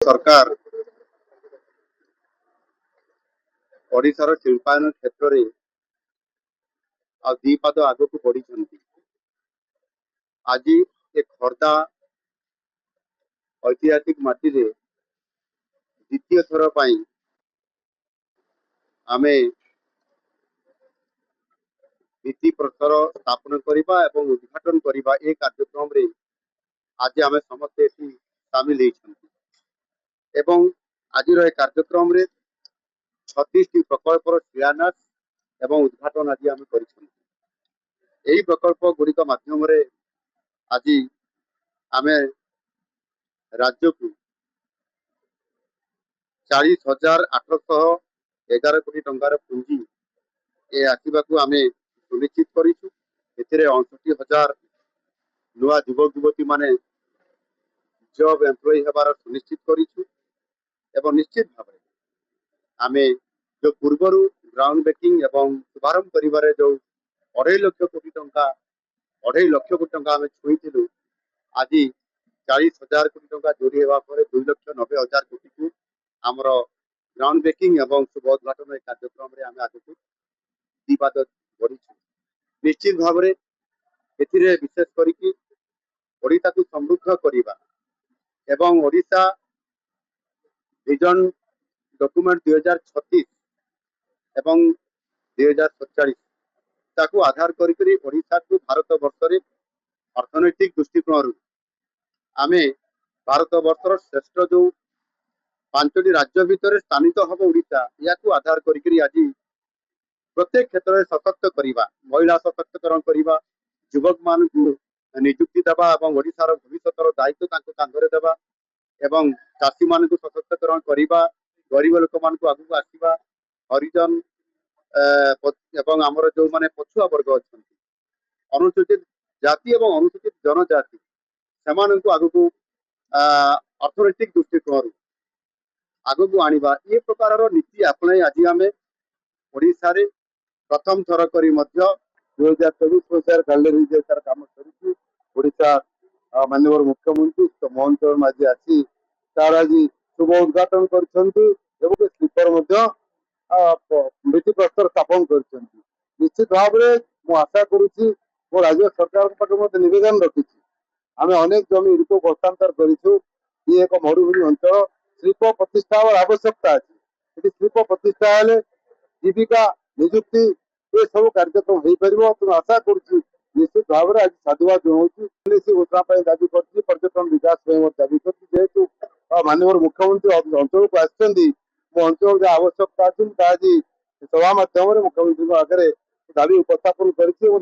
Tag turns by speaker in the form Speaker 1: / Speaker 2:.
Speaker 1: सरकार ओडिशार शिल्पायन क्षेत्र में दीपाद आग को बढ़ी। आज एक खर्दा ऐतिहासिक माटी रे द्वितीय थर पर आमे भित्ति प्रस्तर स्थापन करने और उद्घाटन करने ए कार्यक्रम रे आज आमे समस्ते सामिल होती। आज कार्यक्रम रे 36 प्रकल्पर शिलान्यास एवं उद्घाटन आज आम कर प्रकल्प गुड़िक माध्यम आज आमे राज्य को 40,811 कोटी टंकार पुंजी ए आसवा आम सुनिश्चित करूँ। 69,000 नुआ युवक युवती माने जॉब एम्प्लॉय होबार सुनिश्चित करूँ। निश्चित भाव आम जो पूर्वर ग्राउंड ब्रेकिंग एवं शुभारंभ कर जो 2.5 लाख कोटी टंका 2.5 लाख कोटी टंका आम छुईलु। आज 40,000 कोटी टंका जोड़ी होगा 2,90,000 कोटी को आमर ग्राउंड ब्रेकिंग एवं शुभ उद्घाटन कार्यक्रम में आम आज को दीपाद बढ़ी। निश्चित भाव विशेष करके ओडिशा को समृद्ध करने एवं ओडिशा विजन डॉक्यूमेंट 2036 एवं 2047 ताकू आधार करी ओडिशा को भारत वर्ष अर्थनैतिक दृष्टिकोण आम भारत वर्षर श्रेष्ठ जो 5टी राज्य भितर स्थानित हम ओडिशा या आधार करी आज प्रत्येक क्षेत्र में सशक्त करवा महिला सशक्तिकरण करवा युवक मान निजुक्ति देवा ओडिशार भविष्य दायित्व कांधरे देवा एवं चाषी मान सशक्तिकरण करवा गरीब लोक मान आगू आसवा हरिजन एवं आमर जो माने पछुआ वर्ग अच्छा अनुसूचित जाति एवं अनुसूचित जनजाति से आग को अर्थनैतिक दृष्टिकोण आग को आनिबा ये प्रकार नीति आपणाई आज आम ओडिशा रे प्रथम थर करी 2024 कैलेंडर तार काम करोडिशा माननीय मुख्यमंत्री मोहन चरण माझी आसी तार आज शुभ उद्घाटन कर स्लीपर भित्ति प्रस्तर स्थापन कर। निश्चित भाव में आशा करुच्ची मो राज्य सरकार पाखे नवेदन रखी आम अनेक जमी रूप हस्तांतर करूँ। ये एक मरुभूमि अंचल शिल्प प्रतिष्ठा आवश्यकता अच्छी शिल्प प्रतिष्ठा हेले जीविका निजुक्ति ये सब कार्यक्रम हो पार तेणु आशा करुच्ची निश्चित भाव में आज साधुवाद जनाऊँ घोषणा दाबी कर पर्यटन विकास दाबी कर माननीय मुख्यमंत्री अंचल को आसछंती मो अंचल जहाँ आवश्यकता अच्छी आज सभा माध्यम मुख्यमंत्री आगे दाबी उपस्थापन कर।